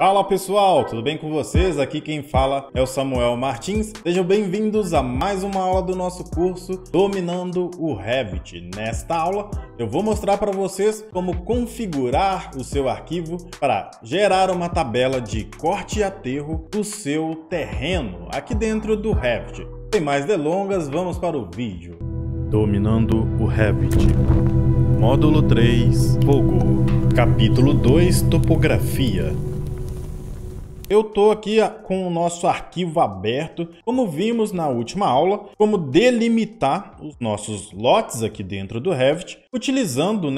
Fala pessoal, tudo bem com vocês? Aqui quem fala é o Samuel Martins. Sejam bem-vindos a mais uma aula do nosso curso Dominando o Revit. Nesta aula eu vou mostrar para vocês como configurar o seu arquivo para gerar uma tabela de corte e aterro do seu terreno aqui dentro do Revit. Sem mais delongas, vamos para o vídeo. Dominando o Revit. Módulo 3, Fogo. Capítulo 2, Topografia. Eu estou aqui com o nosso arquivo aberto, como vimos na última aula, como delimitar os nossos lotes aqui dentro do Revit, utilizando,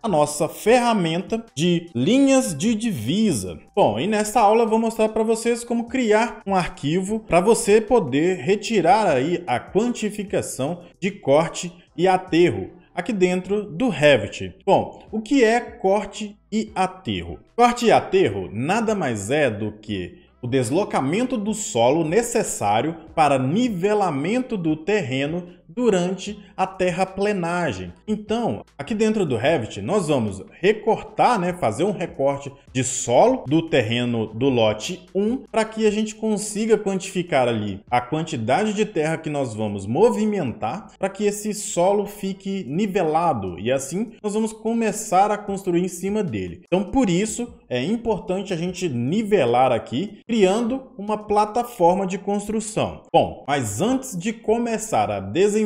a nossa ferramenta de linhas de divisa. Bom, e nesta aula eu vou mostrar para vocês como criar um arquivo para você poder retirar aí a quantificação de corte e aterro aqui dentro do Revit. Bom, o que é corte e aterro? Corte e aterro nada mais é do que o deslocamento do solo necessário para nivelamento do terreno durante a terraplenagem. Então, aqui dentro do Revit, nós vamos recortar, fazer um recorte de solo do terreno do lote 1 para que a gente consiga quantificar ali a quantidade de terra que nós vamos movimentar para que esse solo fique nivelado e assim nós vamos começar a construir em cima dele. Então, por isso, é importante a gente nivelar aqui, criando uma plataforma de construção. Bom, mas antes de começar a desenvolver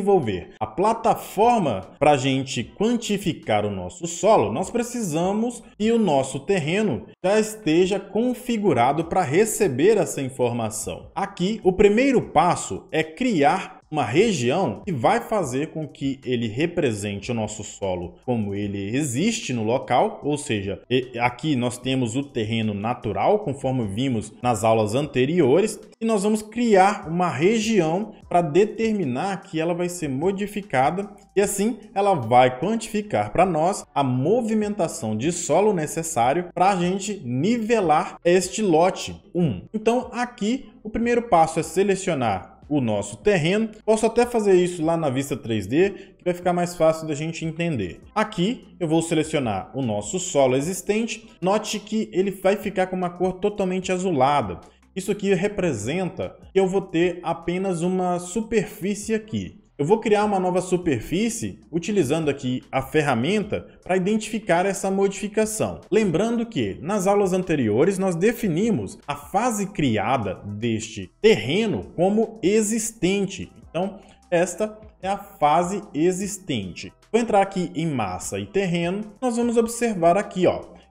a plataforma para a gente quantificar o nosso solo, nós precisamos que o nosso terreno já esteja configurado para receber essa informação. Aqui, o primeiro passo é criar uma região que vai fazer com que ele represente o nosso solo como ele existe no local, ou seja, aqui nós temos o terreno natural, conforme vimos nas aulas anteriores, e nós vamos criar uma região para determinar que ela vai ser modificada e assim ela vai quantificar para nós a movimentação de solo necessário para a gente nivelar este lote 1. Então aqui o primeiro passo é selecionar o nosso terreno. Posso até fazer isso lá na vista 3D, que vai ficar mais fácil da gente entender. Aqui eu vou selecionar o nosso solo existente. Note que ele vai ficar com uma cor totalmente azulada. Isso aqui representa que eu vou ter apenas uma superfície aqui. Eu vou criar uma nova superfície utilizando aqui a ferramenta para identificar essa modificação. Lembrando que nas aulas anteriores nós definimos a fase criada deste terreno como existente. Então, esta é a fase existente. Vou entrar aqui em massa e terreno. Nós vamos observar aqui,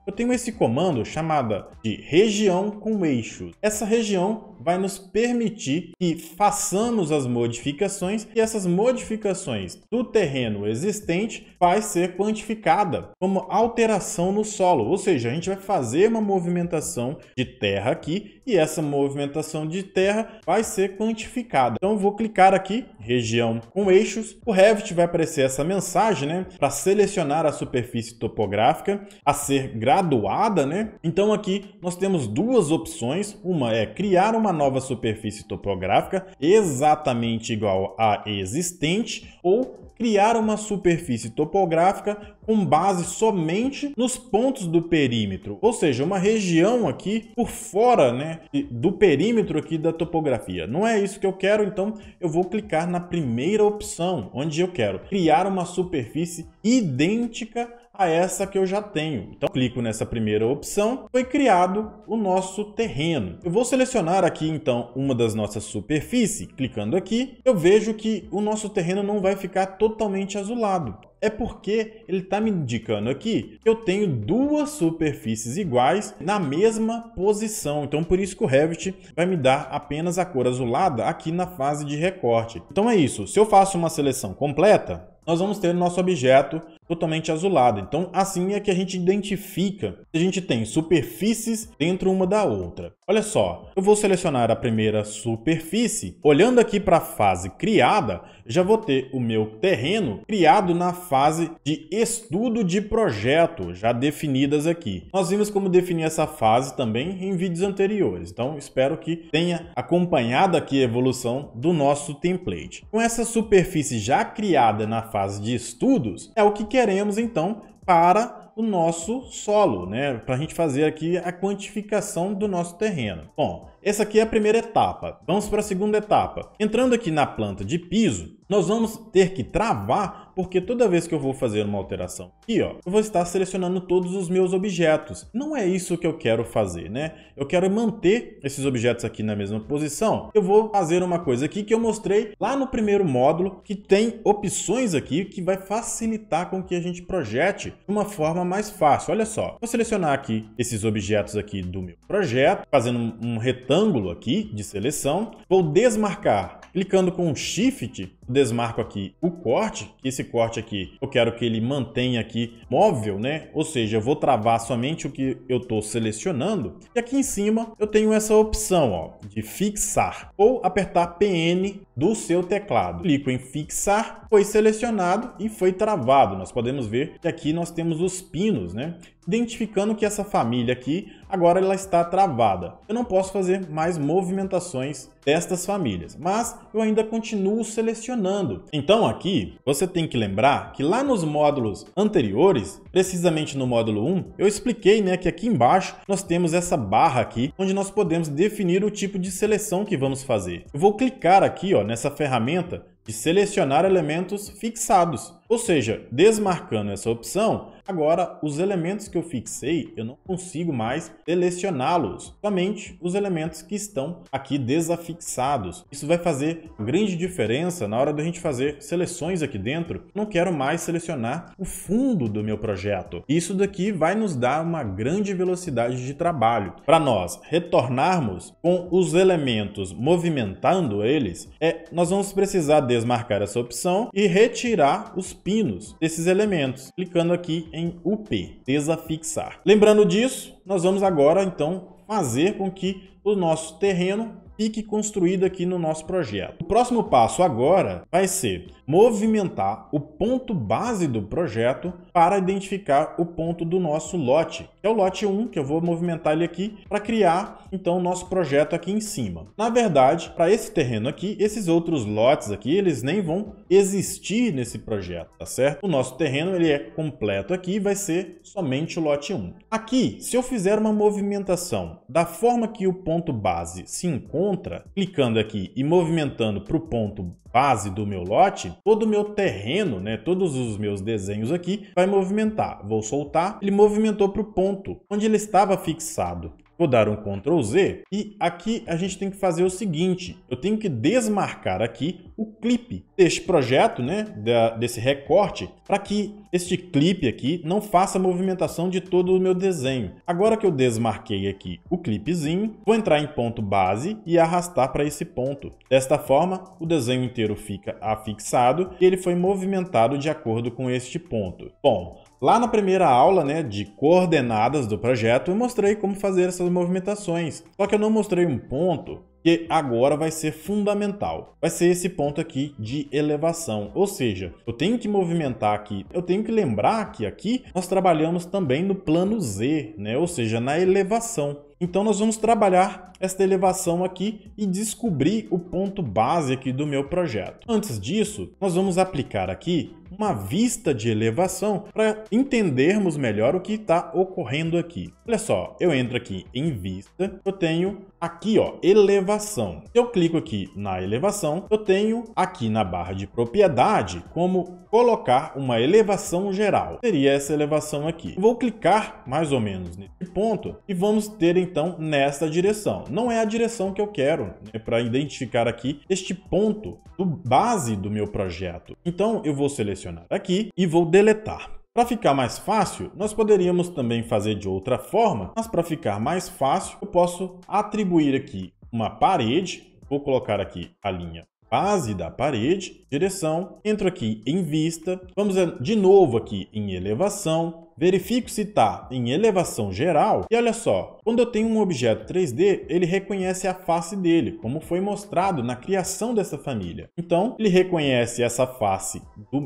eu tenho esse comando chamado de região com eixos. Essa região vai nos permitir que façamos as modificações e essas modificações do terreno existente vai ser quantificada como alteração no solo. Ou seja, a gente vai fazer uma movimentação de terra aqui e essa movimentação de terra vai ser quantificada. Então eu vou clicar aqui, região com eixos. O Revit vai aparecer essa mensagem, para selecionar a superfície topográfica a ser graduada, Então aqui nós temos duas opções. Uma é criar uma nova superfície topográfica exatamente igual à existente ou criar uma superfície topográfica com base somente nos pontos do perímetro, ou seja, uma região aqui por fora, do perímetro aqui da topografia. Não é isso que eu quero, então eu vou clicar na primeira opção, onde eu quero criar uma superfície idêntica a essa que eu já tenho. Então, clico nessa primeira opção, foi criado o nosso terreno. Eu vou selecionar aqui, então, uma das nossas superfícies. Clicando aqui, eu vejo que o nosso terreno não vai ficar totalmente azulado. É porque ele está me indicando aqui que eu tenho duas superfícies iguais na mesma posição. Então, por isso que o Revit vai me dar apenas a cor azulada aqui na fase de recorte. Então é isso. Se eu faço uma seleção completa, nós vamos ter o nosso objeto totalmente azulado. Então, assim é que a gente identifica se a gente tem superfícies dentro uma da outra. Olha só, eu vou selecionar a primeira superfície. Olhando aqui para a fase criada, já vou ter o meu terreno criado na fase de estudo de projeto, já definidas aqui. Nós vimos como definir essa fase também em vídeos anteriores. Então, espero que tenha acompanhado aqui a evolução do nosso template. Com essa superfície já criada na fase de estudos, é o que queremos então para o nosso solo, né? Para a gente fazer aqui a quantificação do nosso terreno. Bom, essa aqui é a primeira etapa. Vamos para a segunda etapa. Entrando aqui na planta de piso, nós vamos ter que travar, porque toda vez que eu vou fazer uma alteração aqui, ó, eu vou estar selecionando todos os meus objetos. Não é isso que eu quero fazer, né? Eu quero manter esses objetos aqui na mesma posição. Eu vou fazer uma coisa aqui que eu mostrei lá no primeiro módulo, que tem opções aqui que vai facilitar com que a gente projete de uma forma mais fácil. Olha só, vou selecionar aqui esses objetos aqui do meu projeto, fazendo um retângulo aqui de seleção. Vou desmarcar. Clicando com Shift, desmarco aqui o corte, que esse corte aqui eu quero que ele mantenha aqui móvel, né? Ou seja, eu vou travar somente o que eu estou selecionando. E aqui em cima eu tenho essa opção, ó, de fixar, ou apertar PN do seu teclado. Clico em fixar, foi selecionado e foi travado. Nós podemos ver que aqui nós temos os pinos, né? Identificando que essa família aqui, agora ela está travada. Eu não posso fazer mais movimentações destas famílias, mas eu ainda continuo selecionando. Então aqui, você tem que lembrar que lá nos módulos anteriores, precisamente no módulo 1, eu expliquei, né, que aqui embaixo nós temos essa barra aqui, onde nós podemos definir o tipo de seleção que vamos fazer. Eu vou clicar aqui, ó, nessa ferramenta de selecionar elementos fixados. Ou seja, desmarcando essa opção, agora os elementos que eu fixei, eu não consigo mais selecioná-los, somente os elementos que estão aqui desafixados. Isso vai fazer grande diferença na hora da gente fazer seleções aqui dentro. Não quero mais selecionar o fundo do meu projeto. Isso daqui vai nos dar uma grande velocidade de trabalho. Para nós retornarmos com os elementos movimentando eles, nós vamos precisar desmarcar essa opção e retirar os pinos desses elementos, clicando aqui em UP, desafixar. Lembrando disso, nós vamos agora então fazer com que o nosso terreno fique construído aqui no nosso projeto. O próximo passo agora vai ser movimentar o ponto base do projeto para identificar o ponto do nosso lote, que é o lote 1, que eu vou movimentar ele aqui para criar então o nosso projeto aqui em cima. Na verdade, para esse terreno aqui, esses outros lotes aqui, eles nem vão existir nesse projeto, tá certo? O nosso terreno ele é completo aqui, vai ser somente o lote 1. Aqui, se eu fizer uma movimentação da forma que o ponto base se encontra, clicando aqui e movimentando para o ponto base do meu lote, todo o meu terreno, né, todos os meus desenhos aqui vai movimentar. Vou soltar, ele movimentou para o ponto onde ele estava fixado. Vou dar um Ctrl Z e aqui a gente tem que fazer o seguinte, eu tenho que desmarcar aqui o clipe deste projeto, né, desse recorte, para que este clipe aqui não faça a movimentação de todo o meu desenho. Agora que eu desmarquei aqui o clipezinho, vou entrar em ponto base e arrastar para esse ponto. Desta forma, o desenho inteiro fica afixado e ele foi movimentado de acordo com este ponto. Bom, lá na primeira aula, né, de coordenadas do projeto, eu mostrei como fazer essas movimentações. Só que eu não mostrei um ponto que agora vai ser fundamental. Vai ser esse ponto aqui de elevação. Ou seja, eu tenho que movimentar aqui. Eu tenho que lembrar que aqui nós trabalhamos também no plano Z, né? Ou seja, na elevação. Então nós vamos trabalhar esta elevação aqui e descobrir o ponto base aqui do meu projeto. Antes disso, nós vamos aplicar aqui uma vista de elevação para entendermos melhor o que está ocorrendo aqui. Olha só, eu entro aqui em vista, eu tenho aqui, ó, elevação. Se eu clico aqui na elevação, eu tenho aqui na barra de propriedade como colocar uma elevação geral. Seria essa elevação aqui. Vou clicar mais ou menos nesse ponto e vamos ter então nesta direção. Não é a direção que eu quero, né, para identificar aqui este ponto do base do meu projeto. Então eu vou selecionar aqui e vou deletar. Para ficar mais fácil, nós poderíamos também fazer de outra forma, mas para ficar mais fácil, eu posso atribuir aqui uma parede. Vou colocar aqui a linha base da parede, direção, entro aqui em vista, vamos de novo aqui em elevação, verifico se está em elevação geral e olha só, quando eu tenho um objeto 3D, ele reconhece a face dele, como foi mostrado na criação dessa família. Então, ele reconhece essa face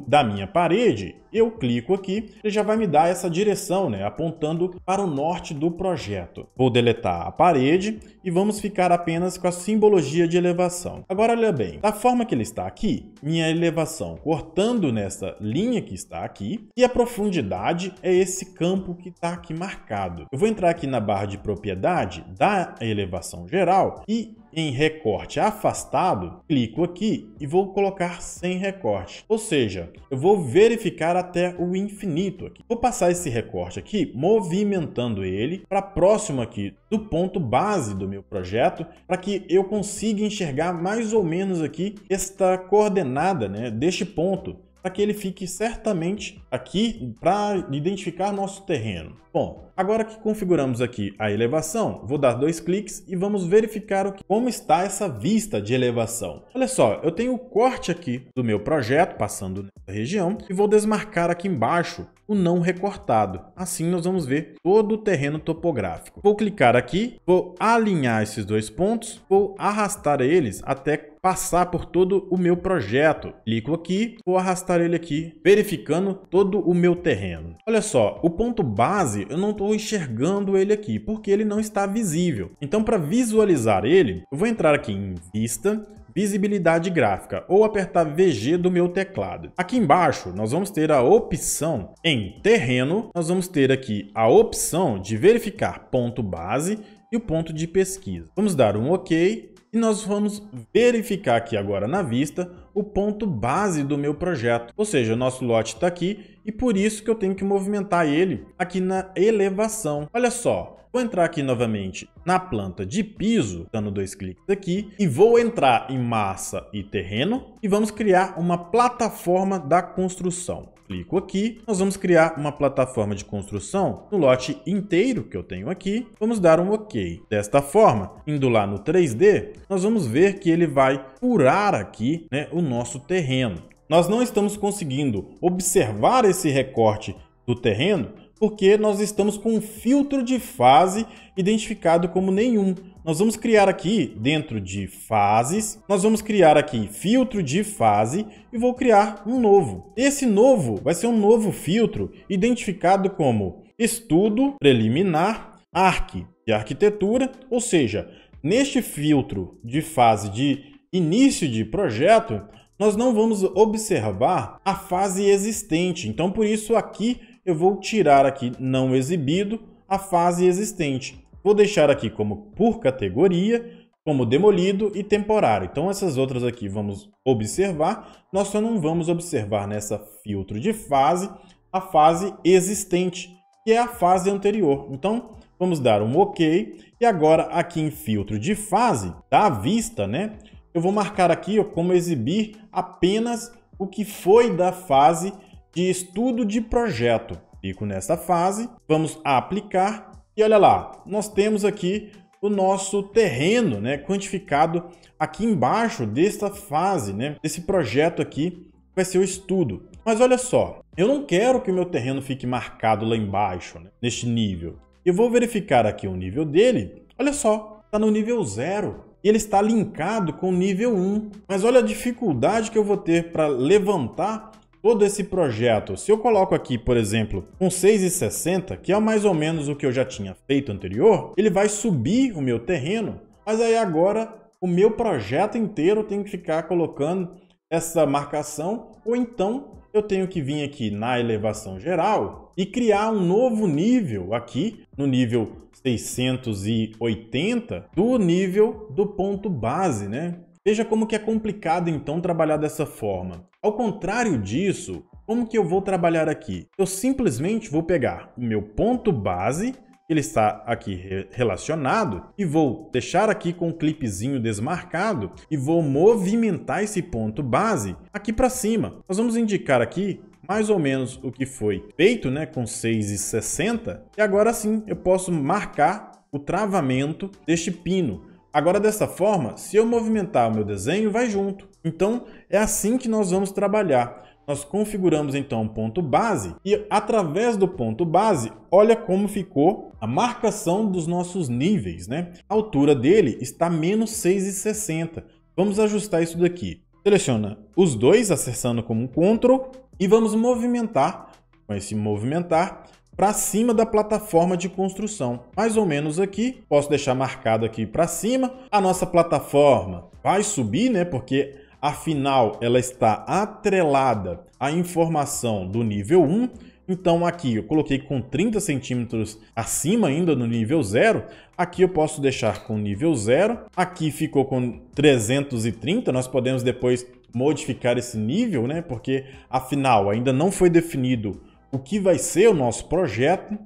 da minha parede, eu clico aqui, ele já vai me dar essa direção, né, apontando para o norte do projeto. Vou deletar a parede e vamos ficar apenas com a simbologia de elevação. Agora olha bem, da forma que ele está aqui, minha elevação cortando nessa linha que está aqui e a profundidade é esse campo que está aqui marcado. Eu vou entrar aqui na barra de propriedade da elevação geral e em recorte afastado, clico aqui e vou colocar sem recorte. Ou seja, eu vou verificar até o infinito aqui. Vou passar esse recorte aqui, movimentando ele para próximo aqui do ponto base do meu projeto, para que eu consiga enxergar mais ou menos aqui esta coordenada, né, deste ponto, para que ele fique certamente aqui para identificar nosso terreno. Bom, agora que configuramos aqui a elevação, vou dar 2 cliques e vamos verificar como está essa vista de elevação. Olha só, eu tenho o corte aqui do meu projeto, passando nessa região, e vou desmarcar aqui embaixo o não recortado. Assim nós vamos ver todo o terreno topográfico. Vou clicar aqui, vou alinhar esses 2 pontos, vou arrastar eles até passar por todo o meu projeto. Clico aqui, vou arrastar ele aqui, verificando todo o meu terreno. Olha só, o ponto base eu não estou enxergando ele aqui, porque ele não está visível. Então, para visualizar ele, eu vou entrar aqui em Vista, Visibilidade Gráfica, ou apertar VG do meu teclado. Aqui embaixo, nós vamos ter a opção em Terreno, nós vamos ter aqui a opção de verificar ponto base e o ponto de pesquisa. Vamos dar um OK. E nós vamos verificar aqui agora na vista o ponto base do meu projeto. Ou seja, o nosso lote está aqui e por isso que eu tenho que movimentar ele aqui na elevação. Olha só, vou entrar aqui novamente na planta de piso, dando 2 cliques aqui, e vou entrar em massa e terreno e vamos criar uma plataforma da construção. Clico aqui, nós vamos criar uma plataforma de construção no lote inteiro que eu tenho aqui. Vamos dar um OK. Desta forma, indo lá no 3D, nós vamos ver que ele vai furar aqui, né, o nosso terreno. Nós não estamos conseguindo observar esse recorte do terreno porque nós estamos com um filtro de fase identificado como nenhum. Nós vamos criar aqui dentro de fases, nós vamos criar aqui filtro de fase e vou criar um novo. Esse novo vai ser um novo filtro identificado como estudo preliminar ARC de arquitetura, ou seja, neste filtro de fase de início de projeto, nós não vamos observar a fase existente. Então, por isso aqui eu vou tirar aqui não exibido a fase existente. Vou deixar aqui como por categoria, como demolido e temporário. Então essas outras aqui vamos observar, nós só não vamos observar nessa filtro de fase a fase existente, que é a fase anterior. Então vamos dar um OK e agora aqui em filtro de fase da vista, né? Eu vou marcar aqui como exibir apenas o que foi da fase de estudo de projeto. Clico nessa fase, vamos aplicar e olha lá, nós temos aqui o nosso terreno, né, quantificado aqui embaixo desta fase, né, desse projeto aqui, vai ser o estudo. Mas olha só, eu não quero que o meu terreno fique marcado lá embaixo, né, neste nível. Eu vou verificar aqui o nível dele, olha só, está no nível 0. E ele está linkado com o nível 1. Mas olha a dificuldade que eu vou ter para levantar todo esse projeto. Se eu coloco aqui, por exemplo, um 6,60, que é mais ou menos o que eu já tinha feito anterior, ele vai subir o meu terreno, mas aí agora o meu projeto inteiro tem que ficar colocando essa marcação, ou então eu tenho que vir aqui na elevação geral e criar um novo nível aqui, no nível 680, do nível do ponto base, né? Veja como que é complicado, então, trabalhar dessa forma. Ao contrário disso, como que eu vou trabalhar aqui? Eu simplesmente vou pegar o meu ponto base, ele está aqui relacionado, e vou deixar aqui com um clipezinho desmarcado e vou movimentar esse ponto base aqui para cima. Nós vamos indicar aqui mais ou menos o que foi feito, né, com 6,60, e agora sim eu posso marcar o travamento deste pino. Agora, dessa forma, se eu movimentar o meu desenho, vai junto. Então, é assim que nós vamos trabalhar. Nós configuramos, então, um ponto base e, através do ponto base, olha como ficou a marcação dos nossos níveis, né? A altura dele está menos 6,60. Vamos ajustar isso daqui. Seleciona os dois, acessando como um Ctrl, e vamos movimentar, com esse movimentar, para cima da plataforma de construção. Mais ou menos aqui, posso deixar marcado aqui para cima. A nossa plataforma vai subir, né? Porque afinal ela está atrelada à informação do nível 1. Então aqui eu coloquei com 30 centímetros acima ainda no nível 0. Aqui eu posso deixar com nível 0. Aqui ficou com 330. Nós podemos depois modificar esse nível, né? Porque afinal ainda não foi definido o que vai ser o nosso projeto.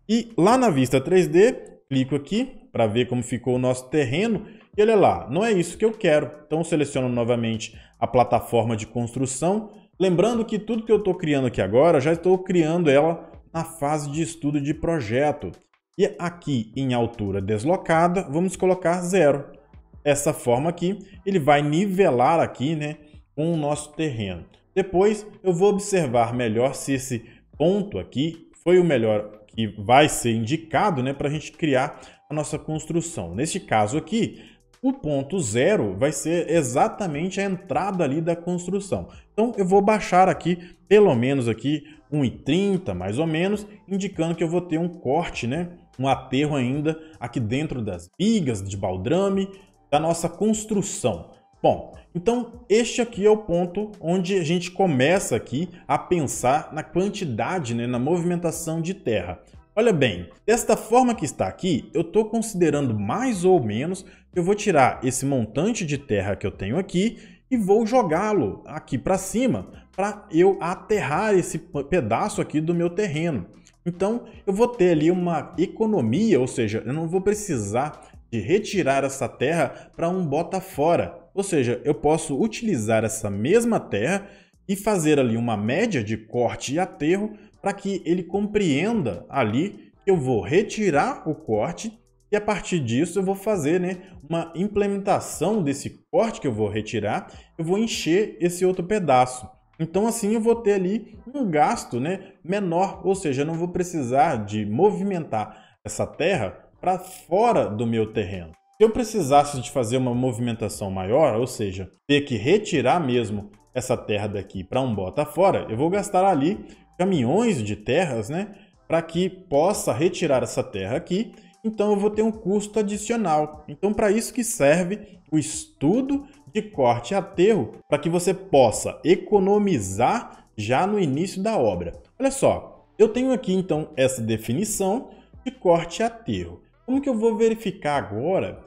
E lá na vista 3D, clico aqui para ver como ficou o nosso terreno. E olha lá, não é isso que eu quero. Então seleciono novamente a plataforma de construção. Lembrando que tudo que eu estou criando aqui agora, já estou criando ela na fase de estudo de projeto. E aqui em altura deslocada, vamos colocar 0. Essa forma aqui, ele vai nivelar aqui, né, com o nosso terreno. Depois eu vou observar melhor se esse ponto aqui foi o melhor que vai ser indicado, né, para a gente criar a nossa construção. Neste caso aqui, o ponto 0 vai ser exatamente a entrada ali da construção. Então eu vou baixar aqui, pelo menos aqui, 1,30 mais ou menos, indicando que eu vou ter um corte, né? Um aterro ainda aqui dentro das vigas de baldrame da nossa construção. Bom, então este aqui é o ponto onde a gente começa aqui a pensar na quantidade, né? Na movimentação de terra. Olha bem, desta forma que está aqui, eu estou considerando mais ou menos que eu vou tirar esse montante de terra que eu tenho aqui e vou jogá-lo aqui para cima para eu aterrar esse pedaço aqui do meu terreno. Então, eu vou ter ali uma economia, ou seja, eu não vou precisar de retirar essa terra para um bota fora. Ou seja, eu posso utilizar essa mesma terra e fazer ali uma média de corte e aterro para que ele compreenda ali que eu vou retirar o corte e a partir disso eu vou fazer, né, uma implementação desse corte que eu vou retirar, eu vou encher esse outro pedaço. Então assim eu vou ter ali um gasto, né, menor, ou seja, eu não vou precisar de movimentar essa terra para fora do meu terreno. Se eu precisasse de fazer uma movimentação maior, ou seja, ter que retirar mesmo essa terra daqui para um bota fora, eu vou gastar ali caminhões de terras, né, para que possa retirar essa terra aqui. Então eu vou ter um custo adicional. Então para isso que serve o estudo de corte e aterro, para que você possa economizar já no início da obra. Olha só, eu tenho aqui então essa definição de corte e aterro. Como que eu vou verificar agora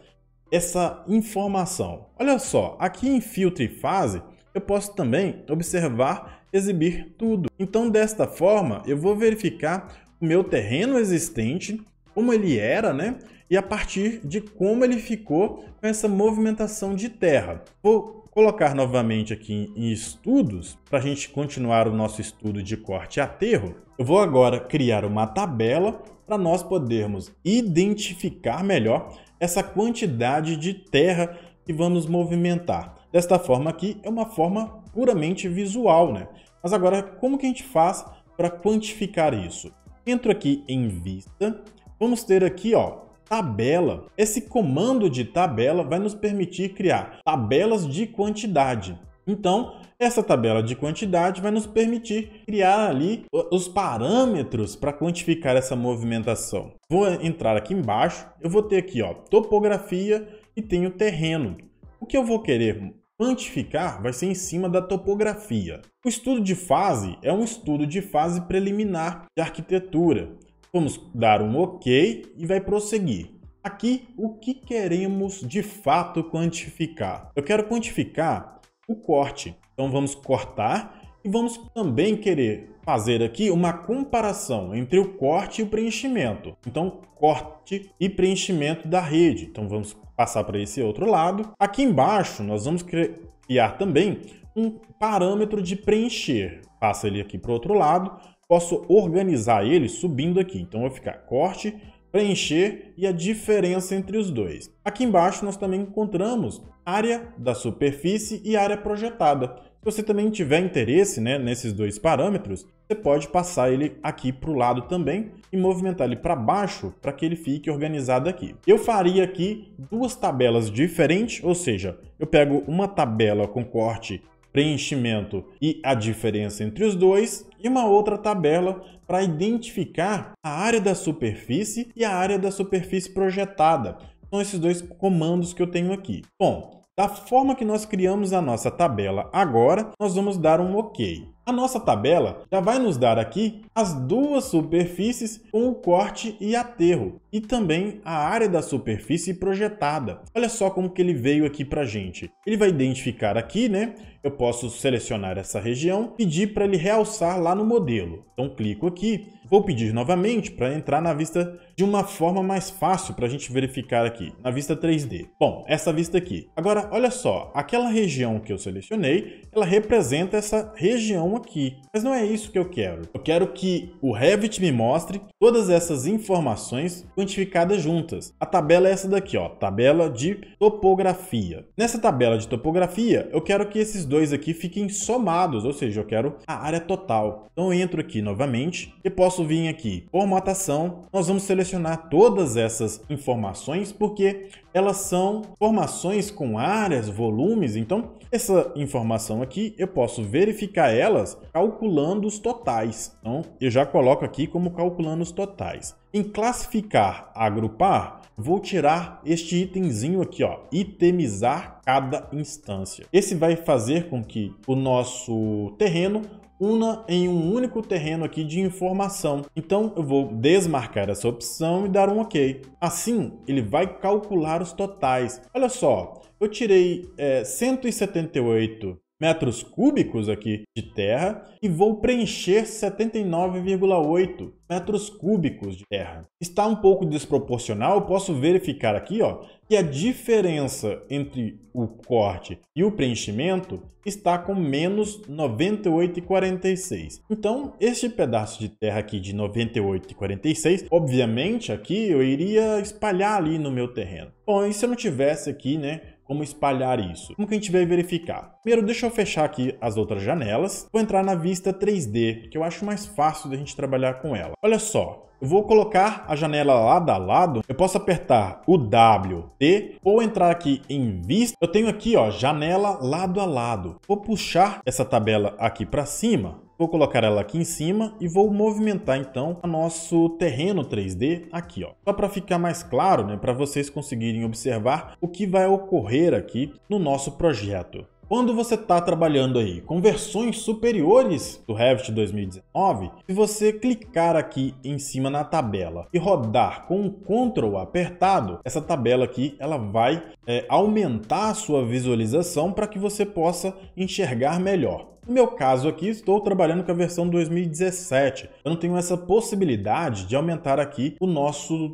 essa informação? Olha só, aqui em filtro e fase, eu posso também observar exibir tudo. Então, desta forma, eu vou verificar o meu terreno existente, como ele era, né? E a partir de como ele ficou com essa movimentação de terra. Vou colocar novamente aqui em estudos, para a gente continuar o nosso estudo de corte e aterro. Eu vou agora criar uma tabela para nós podermos identificar melhor essa quantidade de terra que vamos movimentar. Desta forma aqui, é uma forma puramente visual, né? Mas agora, como que a gente faz para quantificar isso? Entro aqui em vista, vamos ter aqui, ó, tabela. Esse comando de tabela vai nos permitir criar tabelas de quantidade. Então, essa tabela de quantidade vai nos permitir criar ali os parâmetros para quantificar essa movimentação. Vou entrar aqui embaixo, eu vou ter aqui, ó, topografia e tenho terreno. O que eu vou querer quantificar vai ser em cima da topografia. O estudo de fase é um estudo de fase preliminar de arquitetura. Vamos dar um OK e vai prosseguir. Aqui, o que queremos de fato quantificar? Eu quero quantificar o corte. Então vamos cortar e vamos também querer fazer aqui uma comparação entre o corte e o preenchimento. Então, corte e preenchimento da rede. Então vamos passar para esse outro lado. Aqui embaixo nós vamos criar também um parâmetro de preencher. Passa ele aqui para o outro lado. Posso organizar ele subindo aqui. Então vai ficar corte, preencher e a diferença entre os dois. Aqui embaixo nós também encontramos área da superfície e área projetada. Se você também tiver interesse, né, nesses dois parâmetros, você pode passar ele aqui para o lado também e movimentar ele para baixo para que ele fique organizado aqui. Eu faria aqui duas tabelas diferentes, ou seja, eu pego uma tabela com corte, preenchimento e a diferença entre os dois e uma outra tabela para identificar a área da superfície e a área da superfície projetada. São esses dois comandos que eu tenho aqui. Bom, da forma que nós criamos a nossa tabela agora, nós vamos dar um OK. A nossa tabela já vai nos dar aqui as duas superfícies com o corte e aterro, e também a área da superfície projetada. Olha só como que ele veio aqui para a gente. Ele vai identificar aqui, né? Eu posso selecionar essa região, pedir para ele realçar lá no modelo. Então, clico aqui. Vou pedir novamente para entrar na vista de uma forma mais fácil para a gente verificar aqui, na vista 3D. Bom, essa vista aqui. Agora, olha só, aquela região que eu selecionei, ela representa essa região aqui. Mas não é isso que eu quero. Eu quero que o Revit me mostre todas essas informações quantificadas juntas. A tabela é essa daqui, ó, tabela de topografia. Nessa tabela de topografia, eu quero que esses dois aqui fiquem somados, ou seja, eu quero a área total. Então, eu entro aqui novamente e posso vir aqui, formatação, nós vamos selecionar todas essas informações porque elas são informações com áreas, volumes, então essa informação aqui eu posso verificar elas calculando os totais. Então eu já coloco aqui como calculando os totais. Em classificar, agrupar, vou tirar este itemzinho aqui, ó, itemizar cada instância. Esse vai fazer com que o nosso terreno una em um único terreno aqui de informação. Então eu vou desmarcar essa opção e dar um OK. Assim ele vai calcular os totais. Olha só, eu tirei 178 metros cúbicos aqui de terra e vou preencher 79,8 metros cúbicos de terra. Está um pouco desproporcional, eu posso verificar aqui, ó, que a diferença entre o corte e o preenchimento está com menos 98,46. Então, este pedaço de terra aqui de 98,46, obviamente aqui eu iria espalhar ali no meu terreno. Bom, e se eu não tivesse aqui, né, como espalhar isso? Como que a gente vai verificar? Primeiro, deixa eu fechar aqui as outras janelas. Vou entrar na vista 3D, que eu acho mais fácil da gente trabalhar com ela. Olha só, eu vou colocar a janela lado a lado. Eu posso apertar o WT ou entrar aqui em vista. Eu tenho aqui, ó, janela lado a lado. Vou puxar essa tabela aqui para cima. Vou colocar ela aqui em cima e vou movimentar então o nosso terreno 3D aqui, ó. Só para ficar mais claro, né, para vocês conseguirem observar o que vai ocorrer aqui no nosso projeto. Quando você está trabalhando aí com versões superiores do Revit 2019, se você clicar aqui em cima na tabela e rodar com o Ctrl apertado, essa tabela aqui ela vai aumentar a sua visualização para que você possa enxergar melhor. No meu caso aqui, estou trabalhando com a versão 2017. Eu não tenho essa possibilidade de aumentar aqui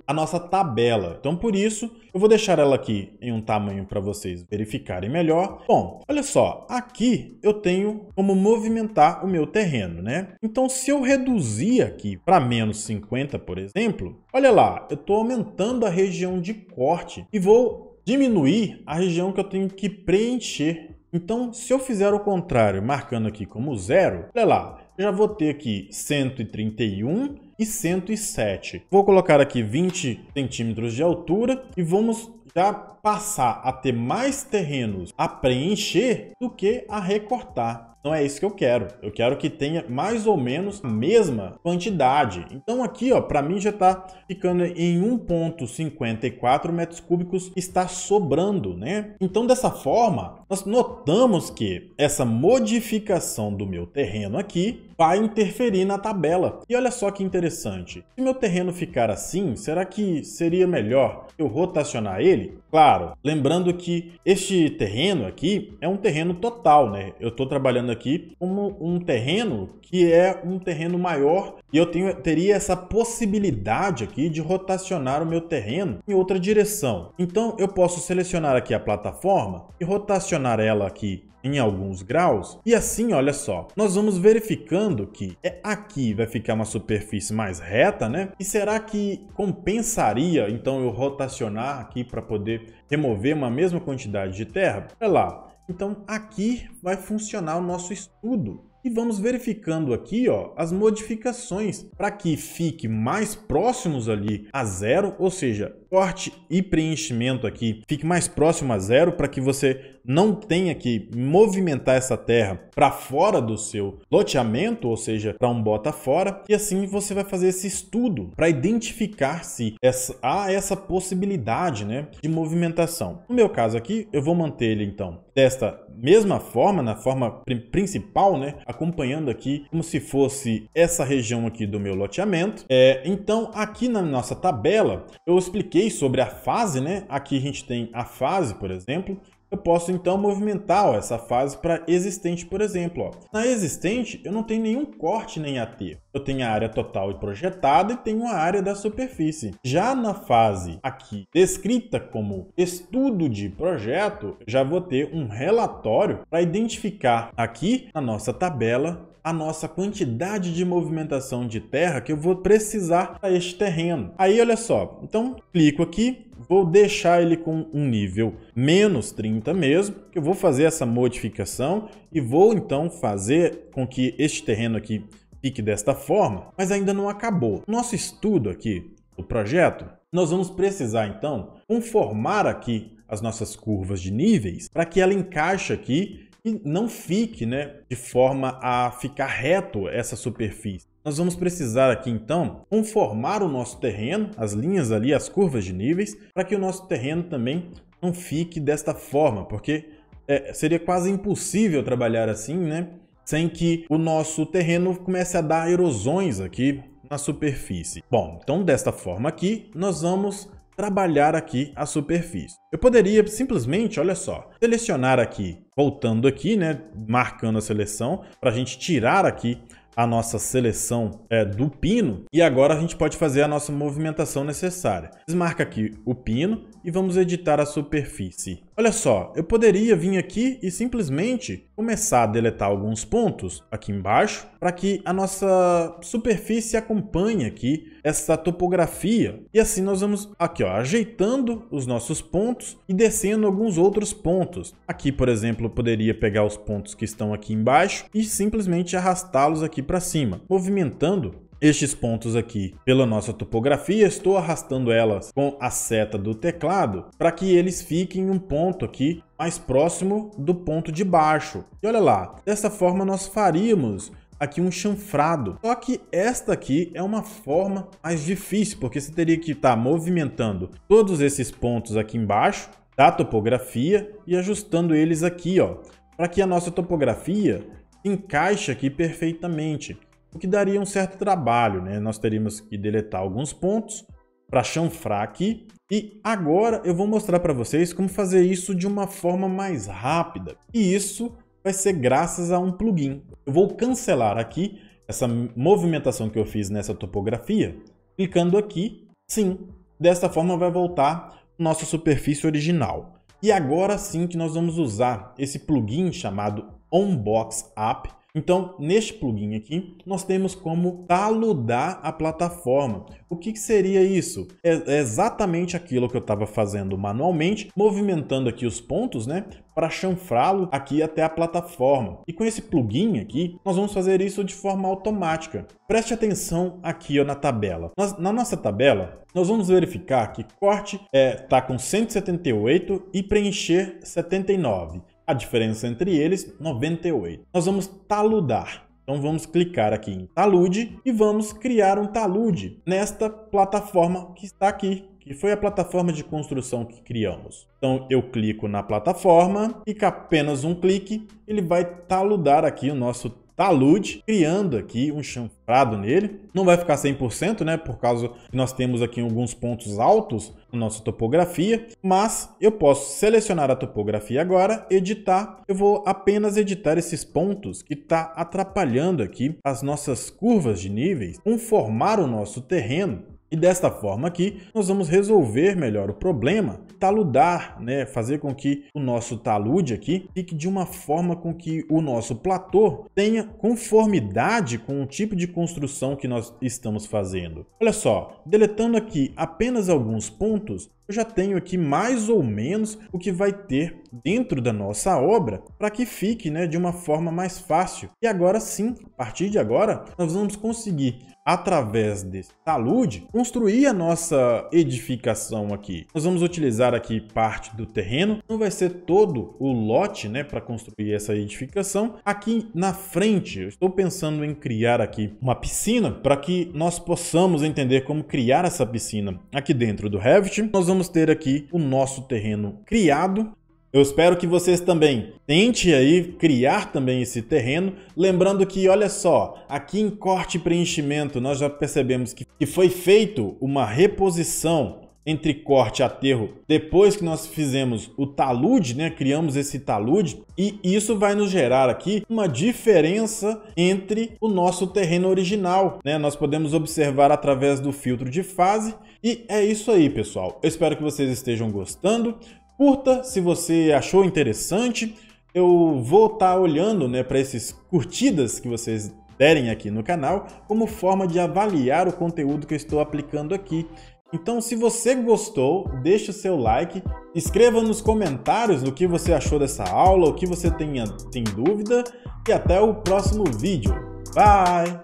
a nossa tabela. Então, por isso, eu vou deixar ela aqui em um tamanho para vocês verificarem melhor. Bom, olha só, aqui eu tenho como movimentar o meu terreno, né? Então, se eu reduzir aqui para menos 50, por exemplo, olha lá, eu estou aumentando a região de corte e vou diminuir a região que eu tenho que preencher. Então, se eu fizer o contrário, marcando aqui como 0, olha lá, já vou ter aqui 131 e 107. Vou colocar aqui 20 centímetros de altura e vamos já passar a ter mais terrenos a preencher do que a recortar. Não é isso que eu quero. Eu quero que tenha mais ou menos a mesma quantidade. Então aqui, ó, para mim já está ficando em 1,54 metros cúbicos, está sobrando, né? Então dessa forma, nós notamos que essa modificação do meu terreno aqui vai interferir na tabela. E olha só que interessante. Se meu terreno ficar assim, será que seria melhor eu rotacionar ele? Claro, lembrando que este terreno aqui é um terreno total, né? Eu estou trabalhando aqui como um terreno que é um terreno maior e eu teria essa possibilidade aqui de rotacionar o meu terreno em outra direção. Então eu posso selecionar aqui a plataforma e rotacionar ela aqui em alguns graus, e assim, olha só, nós vamos verificando que aqui vai ficar uma superfície mais reta, né? E será que compensaria, então, eu rotacionar aqui para poder remover uma mesma quantidade de terra? Olha lá, então aqui vai funcionar o nosso estudo. E vamos verificando aqui, ó, as modificações para que fique mais próximos ali a 0, ou seja, corte e preenchimento aqui fique mais próximo a zero, para que você não tenha que movimentar essa terra para fora do seu loteamento, ou seja, para um bota fora, e assim você vai fazer esse estudo para identificar se há essa possibilidade, né, de movimentação. No meu caso aqui, eu vou manter ele então desta mesma forma, na forma principal, né, acompanhando aqui como se fosse essa região aqui do meu loteamento. Então aqui na nossa tabela eu expliquei sobre a fase, né? Aqui a gente tem a fase, por exemplo. Eu posso então movimentar essa fase para existente, por exemplo. Na existente eu não tenho nenhum corte nem aterro. Eu tenho a área total e projetada e tenho a área da superfície. Já na fase aqui descrita como estudo de projeto, já vou ter um relatório para identificar aqui na nossa tabela a nossa quantidade de movimentação de terra que eu vou precisar para este terreno. Aí olha só, então clico aqui, vou deixar ele com um nível menos 30 mesmo, que eu vou fazer essa modificação e vou então fazer com que este terreno aqui fique desta forma, mas ainda não acabou. Nosso estudo aqui do projeto, nós vamos precisar então conformar aqui as nossas curvas de níveis para que ela encaixe aqui e não fique, né, de forma a ficar reto essa superfície. Nós vamos precisar aqui então conformar o nosso terreno, as linhas ali, as curvas de níveis, para que o nosso terreno também não fique desta forma, porque seria quase impossível trabalhar assim, né, sem que o nosso terreno comece a dar erosões aqui na superfície. Bom, então desta forma aqui nós vamos trabalhar aqui a superfície. Eu poderia simplesmente, olha só, selecionar aqui, voltando aqui, né, marcando a seleção, para a gente tirar aqui a nossa seleção do pino, e agora a gente pode fazer a nossa movimentação necessária. Desmarca aqui o pino e vamos editar a superfície. Olha só, eu poderia vir aqui e simplesmente começar a deletar alguns pontos aqui embaixo para que a nossa superfície acompanhe aqui essa topografia. E assim nós vamos aqui, ó, ajeitando os nossos pontos e descendo alguns outros pontos. Aqui, por exemplo, eu poderia pegar os pontos que estão aqui embaixo e simplesmente arrastá-los aqui para cima, movimentando estes pontos aqui pela nossa topografia. Estou arrastando elas com a seta do teclado para que eles fiquem em um ponto aqui mais próximo do ponto de baixo. E olha lá, dessa forma nós faríamos aqui um chanfrado. Só que esta aqui é uma forma mais difícil, porque você teria que estar movimentando todos esses pontos aqui embaixo da topografia e ajustando eles aqui, ó, para que a nossa topografia encaixe aqui perfeitamente. O que daria um certo trabalho, né? Nós teríamos que deletar alguns pontos para chanfrar aqui. E agora eu vou mostrar para vocês como fazer isso de uma forma mais rápida. E isso vai ser graças a um plugin. Eu vou cancelar aqui essa movimentação que eu fiz nessa topografia, clicando aqui, sim. Desta forma vai voltar nossa superfície original. E agora sim que nós vamos usar esse plugin chamado Onbox App. Então, neste plugin aqui, nós temos como taludar a plataforma. O que seria isso? É exatamente aquilo que eu estava fazendo manualmente, movimentando aqui os pontos, né, para chanfrá-lo aqui até a plataforma. E com esse plugin aqui, nós vamos fazer isso de forma automática. Preste atenção aqui, ó, na tabela. Na nossa tabela, nós vamos verificar que corte está com 178 e preencher 79. A diferença entre eles, 98. Nós vamos taludar. Então vamos clicar aqui em talude e vamos criar um talude nesta plataforma que está aqui, que foi a plataforma de construção que criamos. Então eu clico na plataforma e com apenas um clique ele vai taludar aqui o nosso talude, criando aqui um chanfrado nele. Não vai ficar 100%, né, por causa que nós temos aqui alguns pontos altos na nossa topografia, mas eu posso selecionar a topografia agora, editar. Eu vou apenas editar esses pontos que está atrapalhando aqui as nossas curvas de níveis, conformar o nosso terreno. E desta forma aqui, nós vamos resolver melhor o problema, taludar, né? Fazer com que o nosso talude aqui fique de uma forma com que o nosso platô tenha conformidade com o tipo de construção que nós estamos fazendo. Olha só, deletando aqui apenas alguns pontos, eu já tenho aqui mais ou menos o que vai ter dentro da nossa obra para que fique, né, de uma forma mais fácil. E agora sim, a partir de agora, nós vamos conseguir através desse talude, construir a nossa edificação aqui. Nós vamos utilizar aqui parte do terreno, não vai ser todo o lote, né, para construir essa edificação. Aqui na frente, eu estou pensando em criar aqui uma piscina para que nós possamos entender como criar essa piscina aqui dentro do Revit. Nós vamos ter aqui o nosso terreno criado. Eu espero que vocês também tentem aí criar também esse terreno, lembrando que, olha só, aqui em corte e preenchimento nós já percebemos que foi feito uma reposição entre corte e aterro depois que nós fizemos o talude, né? Criamos esse talude, e isso vai nos gerar aqui uma diferença entre o nosso terreno original, né? Nós podemos observar através do filtro de fase, e é isso aí, pessoal. Eu espero que vocês estejam gostando. Curta se você achou interessante. Eu vou estar olhando, né, para esses curtidas que vocês derem aqui no canal como forma de avaliar o conteúdo que eu estou aplicando aqui. Então, se você gostou, deixe o seu like, escreva nos comentários o que você achou dessa aula, o que você tem dúvida, e até o próximo vídeo. Bye!